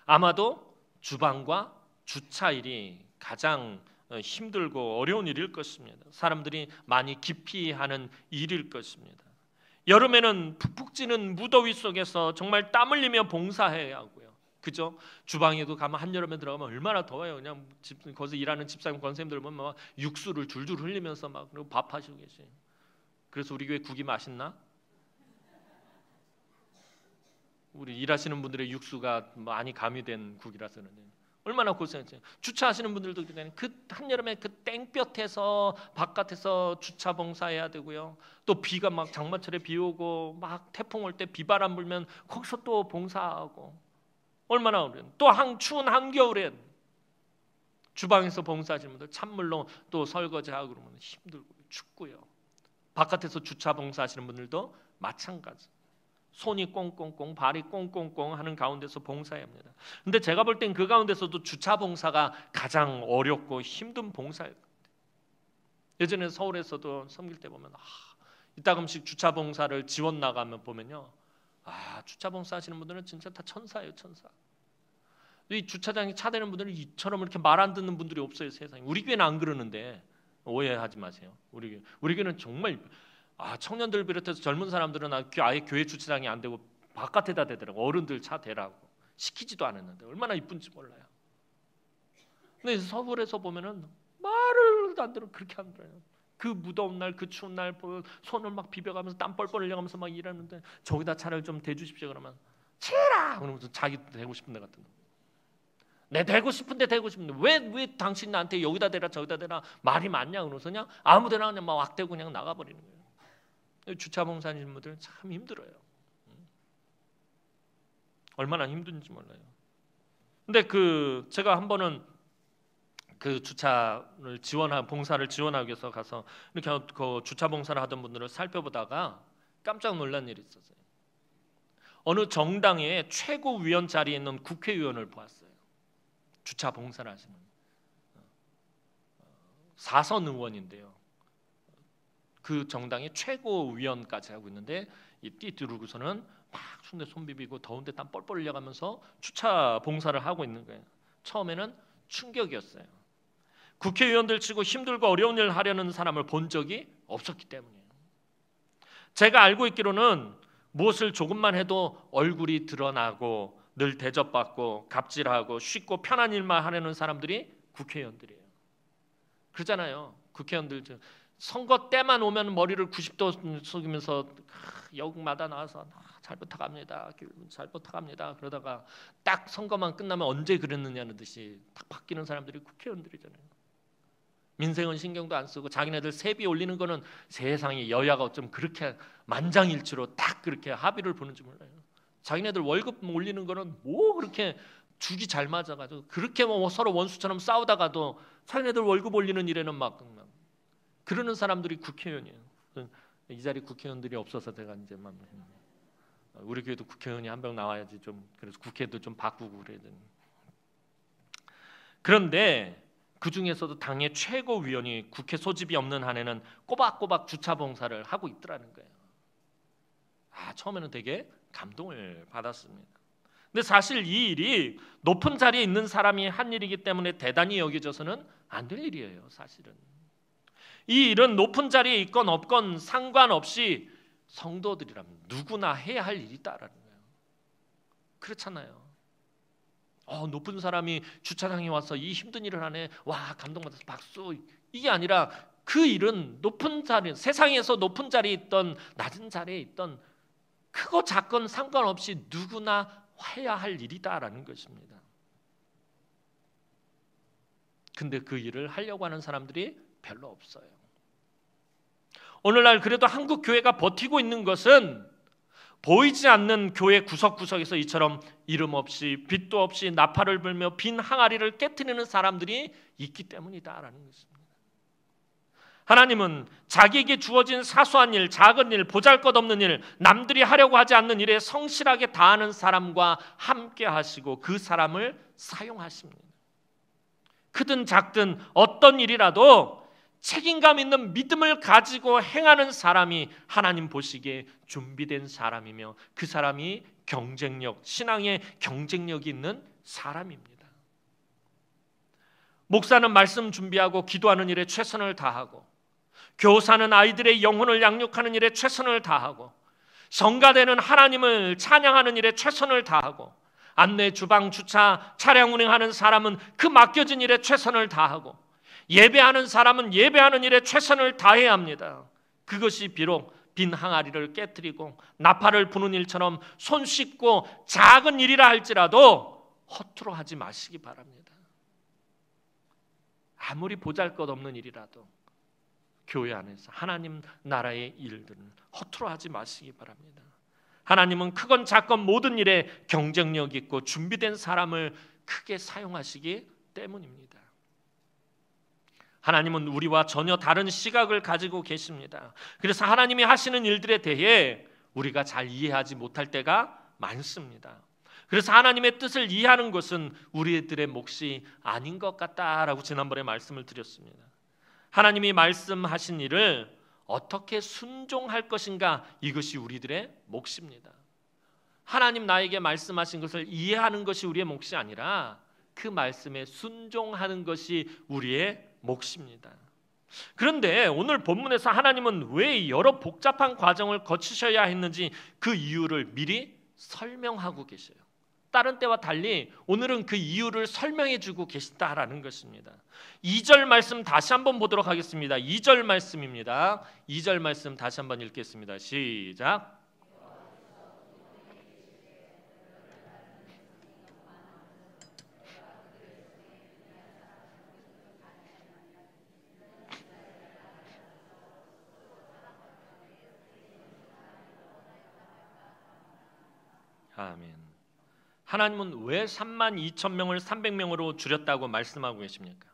아마도 주방과 주차일이 가장 힘들고 어려운 일일 것입니다. 사람들이 많이 기피하는 일일 것입니다. 여름에는 푹푹 찌는 무더위 속에서 정말 땀 흘리며 봉사해야 하고요. 그죠? 주방에도 가면 한여름에 들어가면 얼마나 더워요. 그냥 거기서 일하는 집사님 권사님들 보면 막 육수를 줄줄 흘리면서 막 그리고 밥하시고 계세요. 그래서 우리 교회 국이 맛있나? 우리 일하시는 분들의 육수가 많이 가미된 국이라서 그런데 얼마나 고생했어요. 주차하시는 분들도 그러잖아요. 그 한여름에 그 땡볕에서 바깥에서 주차 봉사해야 되고요. 또 비가 막 장마철에 비 오고 막 태풍 올 때 비바람 불면 거기서 또 봉사하고 얼마나 어려워요. 또 추운 한겨울엔 주방에서 봉사하시는 분들 찬물로 또 설거지하고 그러면 힘들고 춥고요. 바깥에서 주차 봉사하시는 분들도 마찬가지. 손이 꽁꽁꽁 발이 꽁꽁꽁 하는 가운데서 봉사해야 합니다. 근데 제가 볼 땐 그 가운데서도 주차 봉사가 가장 어렵고 힘든 봉사예요. 예전에 서울에서도 섬길 때 보면 이따금씩 주차 봉사를 지원 나가면 보면요, 주차 봉사 하시는 분들은 진짜 다 천사예요, 천사. 이 주차장에 차 대는 분들은 이처럼 이렇게 말 안 듣는 분들이 없어요, 세상에. 우리 교회는 안 그러는데 오해하지 마세요. 우리 교회는 정말 청년들 비롯해서 젊은 사람들은 아예 교회 주차장이 안 되고 바깥에다 대더라고. 어른들 차 대라고 시키지도 않았는데 얼마나 이쁜지 몰라요. 근데 서울에서 보면은 말을 안 들어 그렇게 하더라고요. 그 무더운 날, 그 추운 날 손을 막 비벼가면서 땀 뻘뻘 흘려가면서 막 일하는데 저기다 차를 좀 대주십시오 그러면 치라 그러면서 자기 대고 싶은 데 같은 거. 내 대고 싶은데 왜 당신 나한테 여기다 대라 저기다 대라 말이 많냐 그러면서 그냥 아무데나 그냥 막 왁대고 그냥 나가버리는 거예요. 주차 봉사하시는 분들 참 힘들어요. 얼마나 힘든지 몰라요. 근데 제가 한 번은 그 주차를 봉사를 지원하기 위해서 가서 이렇게 그 주차 봉사를 하던 분들을 살펴보다가 깜짝 놀란 일이 있었어요. 어느 정당의 최고위원 자리에 있는 국회의원을 보았어요. 주차 봉사를 하시는 4선 의원인데요. 그 정당의 최고위원까지 하고 있는데 이 뛰두르고서는 막 손에 손 비비고 더운데 땀 뻘뻘 흘려가면서 주차 봉사를 하고 있는 거예요. 처음에는 충격이었어요. 국회의원들 치고 힘들고 어려운 일을 하려는 사람을 본 적이 없었기 때문이에요. 제가 알고 있기로는 무엇을 조금만 해도 얼굴이 드러나고 늘 대접받고 갑질하고 쉽고 편한 일만 하려는 사람들이 국회의원들이에요. 그러잖아요. 국회의원들 선거 때만 오면 머리를 90도 숙이면서 역마다 나와서 잘 부탁합니다. 잘 부탁합니다. 그러다가 딱 선거만 끝나면 언제 그랬느냐는 듯이 딱 바뀌는 사람들이 국회의원들이잖아요. 민생은 신경도 안 쓰고 자기네들 세비 올리는 거는 세상에 여야가 어쩜 그렇게 만장일치로 딱 그렇게 합의를 보는지 몰라요. 자기네들 월급 올리는 거는 뭐 그렇게 죽이 잘 맞아가지고 그렇게 뭐 서로 원수처럼 싸우다가도 자기네들 월급 올리는 일에는 막 그러는 사람들이 국회의원이에요. 이 자리 국회의원들이 없어서 제가 이제 막 우리 교회도 국회의원이 한 명 나와야지 좀 그래서 국회도 좀 바꾸고 그래야 되는. 그런데 그 중에서도 당의 최고위원이 국회 소집이 없는 한에는 꼬박꼬박 주차 봉사를 하고 있더라는 거예요. 처음에는 되게 감동을 받았습니다. 근데 사실 이 일이 높은 자리에 있는 사람이 한 일이기 때문에 대단히 여겨져서는 안 될 일이에요. 사실은 이 일은 높은 자리에 있건 없건 상관없이 성도들이라면 누구나 해야 할 일이다라는 거예요. 그렇잖아요. 높은 사람이 주차장에 와서 이 힘든 일을 하네. 와, 감동받아서 박수. 이게 아니라 그 일은 높은 자리, 세상에서 높은 자리에 있던 낮은 자리에 있던 크고 작건 상관없이 누구나 해야 할 일이다라는 것입니다. 근데 그 일을 하려고 하는 사람들이 별로 없어요. 오늘날 그래도 한국 교회가 버티고 있는 것은 보이지 않는 교회 구석구석에서 이처럼 이름 없이 빛도 없이 나팔을 불며 빈 항아리를 깨트리는 사람들이 있기 때문이다라는 것입니다. 하나님은 자기에게 주어진 사소한 일, 작은 일, 보잘것없는 일, 남들이 하려고 하지 않는 일에 성실하게 다하는 사람과 함께 하시고 그 사람을 사용하십니다. 크든 작든 어떤 일이라도 책임감 있는 믿음을 가지고 행하는 사람이 하나님 보시기에 준비된 사람이며 그 사람이 경쟁력, 신앙의 경쟁력이 있는 사람입니다. 목사는 말씀 준비하고 기도하는 일에 최선을 다하고 교사는 아이들의 영혼을 양육하는 일에 최선을 다하고 성가대는 하나님을 찬양하는 일에 최선을 다하고 안내, 주방, 주차, 차량 운행하는 사람은 그 맡겨진 일에 최선을 다하고 예배하는 사람은 예배하는 일에 최선을 다해야 합니다. 그것이 비록 빈 항아리를 깨뜨리고 나팔을 부는 일처럼 손 씻고 작은 일이라 할지라도 허투루 하지 마시기 바랍니다. 아무리 보잘것없는 일이라도 교회 안에서 하나님 나라의 일들은 허투루 하지 마시기 바랍니다. 하나님은 크건 작건 모든 일에 경쟁력 있고 준비된 사람을 크게 사용하시기 때문입니다. 하나님은 우리와 전혀 다른 시각을 가지고 계십니다. 그래서 하나님이 하시는 일들에 대해 우리가 잘 이해하지 못할 때가 많습니다. 그래서 하나님의 뜻을 이해하는 것은 우리들의 몫이 아닌 것 같다라고 지난번에 말씀을 드렸습니다. 하나님이 말씀하신 일을 어떻게 순종할 것인가, 이것이 우리들의 몫입니다. 하나님 나에게 말씀하신 것을 이해하는 것이 우리의 몫이 아니라 그 말씀에 순종하는 것이 우리의 몫입니다. 그런데 오늘 본문에서 하나님은 왜 여러 복잡한 과정을 거치셔야 했는지 그 이유를 미리 설명하고 계셔요. 다른 때와 달리 오늘은 그 이유를 설명해 주고 계시다라는 것입니다. 2절 말씀 다시 한번 보도록 하겠습니다. 2절 말씀입니다. 2절 말씀 다시 한번 읽겠습니다. 시작. 아멘. 하나님은 왜 32,000명을 300명으로 줄였다고 말씀하고 계십니까?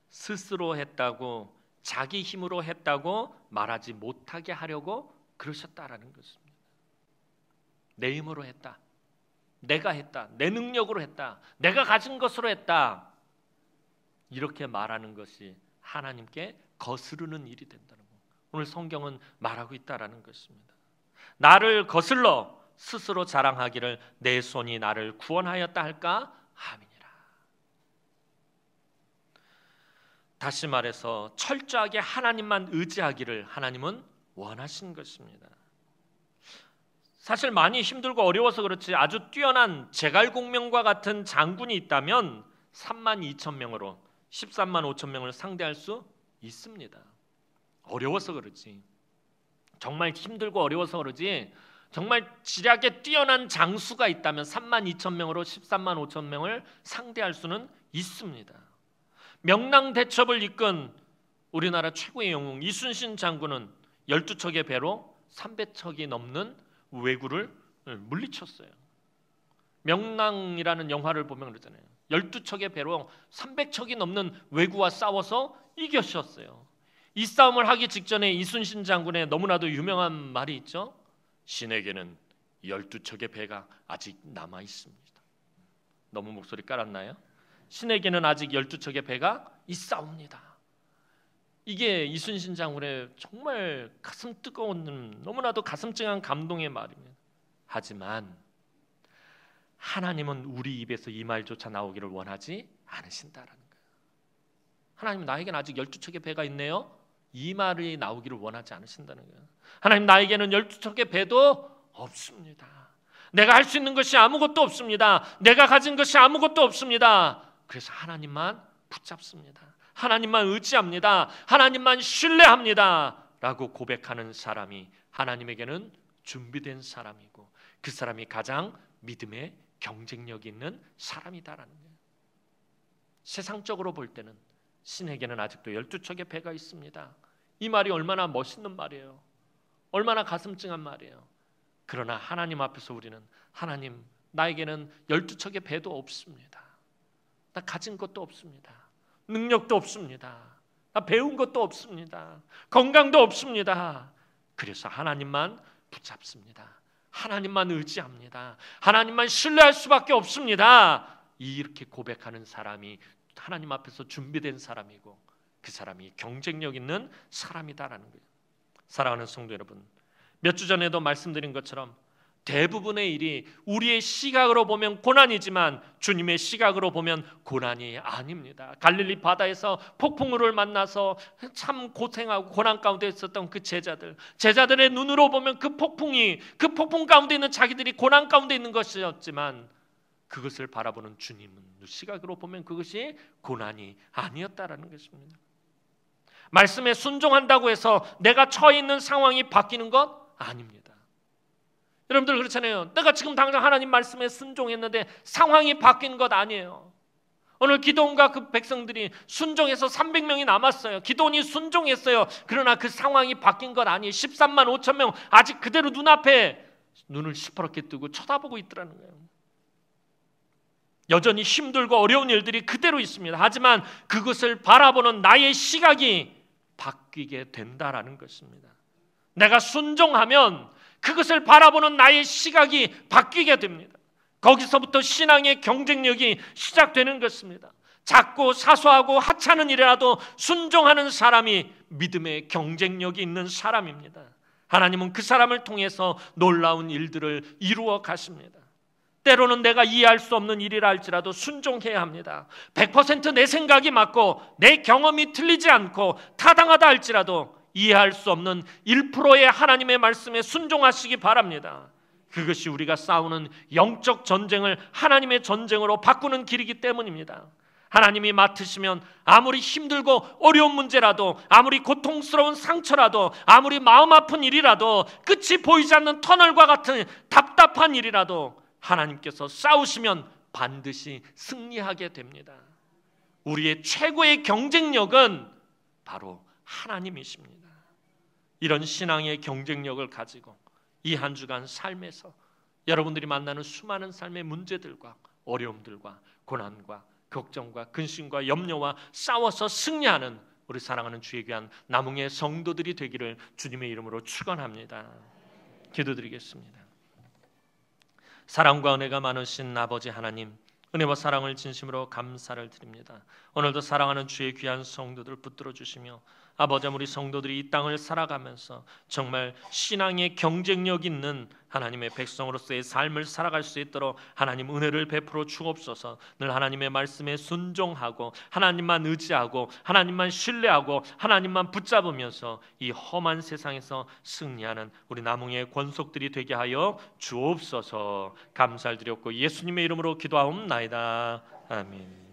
스스로 했다고, 자기 힘으로 했다고 말하지 못하게 하려고 그러셨다라는 것입니다. 내 힘으로 했다, 내가 했다, 내 능력으로 했다, 내가 가진 것으로 했다, 이렇게 말하는 것이 하나님께 거스르는 일이 된다는 것. 오늘 성경은 말하고 있다라는 것입니다. 나를 거슬러 스스로 자랑하기를 내 손이 나를 구원하였다 할까 함이니라. 다시 말해서 철저하게 하나님만 의지하기를 하나님은 원하신 것입니다. 사실 많이 힘들고 어려워서 그렇지 아주 뛰어난 제갈공명과 같은 장군이 있다면 3만 2천 명으로 13만 5천 명을 상대할 수 있습니다. 어려워서 그렇지, 정말 힘들고 어려워서 그러지, 정말 지략에 뛰어난 장수가 있다면 3만 2천 명으로 13만 5천 명을 상대할 수는 있습니다. 명랑대첩을 이끈 우리나라 최고의 영웅 이순신 장군은 12척의 배로 300척이 넘는 왜구를 물리쳤어요. 명랑이라는 영화를 보면 그러잖아요. 12척의 배로 300척이 넘는 왜구와 싸워서 이겼었어요. 이 싸움을 하기 직전에 이순신 장군의 너무나도 유명한 말이 있죠. 신에게는 12척의 배가 아직 남아 있습니다. 너무 목소리 깔았나요? 신에게는 아직 12척의 배가 있사옵니다. 이게 이순신 장군의 정말 가슴 뜨거운, 너무나도 가슴 찡한 감동의 말입니다. 하지만 하나님은 우리 입에서 이 말조차 나오기를 원하지 않으신다라는 거예요. 하나님, 나에게는 아직 12척의 배가 있네요, 이 말이 나오기를 원하지 않으신다는 거예요. 하나님, 나에게는 12척의 배도 없습니다. 내가 할 수 있는 것이 아무것도 없습니다. 내가 가진 것이 아무것도 없습니다. 그래서 하나님만 붙잡습니다. 하나님만 의지합니다. 하나님만 신뢰합니다 라고 고백하는 사람이 하나님에게는 준비된 사람이고, 그 사람이 가장 믿음의 경쟁력이 있는 사람이다라는 거예요. 세상적으로 볼 때는 신에게는 아직도 12척의 배가 있습니다, 이 말이 얼마나 멋있는 말이에요. 얼마나 가슴 찡한 말이에요. 그러나 하나님 앞에서 우리는, 하나님, 나에게는 12척의 배도 없습니다. 나 가진 것도 없습니다. 능력도 없습니다. 나 배운 것도 없습니다. 건강도 없습니다. 그래서 하나님만 붙잡습니다. 하나님만 의지합니다. 하나님만 신뢰할 수밖에 없습니다. 이렇게 고백하는 사람이 하나님 앞에서 준비된 사람이고, 그 사람이 경쟁력 있는 사람이다라는 거예요. 사랑하는 성도 여러분, 몇 주 전에도 말씀드린 것처럼 대부분의 일이 우리의 시각으로 보면 고난이지만 주님의 시각으로 보면 고난이 아닙니다. 갈릴리 바다에서 폭풍우를 만나서 참 고생하고 고난 가운데 있었던 그 제자들의 눈으로 보면 그 폭풍 가운데 있는 자기들이 고난 가운데 있는 것이었지만, 그것을 바라보는 주님은 시각으로 보면 그것이 고난이 아니었다라는 것입니다. 말씀에 순종한다고 해서 내가 처해 있는 상황이 바뀌는 것 아닙니다. 여러분들 그렇잖아요. 내가 지금 당장 하나님 말씀에 순종했는데 상황이 바뀐 것 아니에요. 오늘 기도원과 그 백성들이 순종해서 300명이 남았어요. 기도원이 순종했어요. 그러나 그 상황이 바뀐 것 아니에요. 13만 5천 명 아직 그대로 눈앞에 눈을 시퍼렇게 뜨고 쳐다보고 있더라는 거예요. 여전히 힘들고 어려운 일들이 그대로 있습니다. 하지만 그것을 바라보는 나의 시각이 바뀌게 된다라는 것입니다. 내가 순종하면 그것을 바라보는 나의 시각이 바뀌게 됩니다. 거기서부터 신앙의 경쟁력이 시작되는 것입니다. 작고 사소하고 하찮은 일이라도 순종하는 사람이 믿음의 경쟁력이 있는 사람입니다. 하나님은 그 사람을 통해서 놀라운 일들을 이루어 가십니다. 때로는 내가 이해할 수 없는 일이라 할지라도 순종해야 합니다. 100% 내 생각이 맞고 내 경험이 틀리지 않고 타당하다 할지라도 이해할 수 없는 1%의 하나님의 말씀에 순종하시기 바랍니다. 그것이 우리가 싸우는 영적 전쟁을 하나님의 전쟁으로 바꾸는 길이기 때문입니다. 하나님이 맡으시면 아무리 힘들고 어려운 문제라도, 아무리 고통스러운 상처라도, 아무리 마음 아픈 일이라도, 끝이 보이지 않는 터널과 같은 답답한 일이라도 하나님께서 싸우시면 반드시 승리하게 됩니다. 우리의 최고의 경쟁력은 바로 하나님이십니다. 이런 신앙의 경쟁력을 가지고 이 한 주간 삶에서 여러분들이 만나는 수많은 삶의 문제들과 어려움들과 고난과 걱정과 근심과 염려와 싸워서 승리하는 우리 사랑하는 주의 귀한 남흥의 성도들이 되기를 주님의 이름으로 축원합니다. 기도드리겠습니다. 사랑과 은혜가 많으신 아버지 하나님, 은혜와 사랑을 진심으로 감사를 드립니다. 오늘도 사랑하는 주의 귀한 성도들 붙들어 주시며 아버지, 우리 성도들이 이 땅을 살아가면서 정말 신앙의 경쟁력 있는 하나님의 백성으로서의 삶을 살아갈 수 있도록 하나님 은혜를 베풀어 주옵소서. 늘 하나님의 말씀에 순종하고 하나님만 의지하고 하나님만 신뢰하고 하나님만 붙잡으면서 이 험한 세상에서 승리하는 우리 남흥의 권속들이 되게 하여 주옵소서. 감사를 드렸고 예수님의 이름으로 기도하옵나이다. 아멘.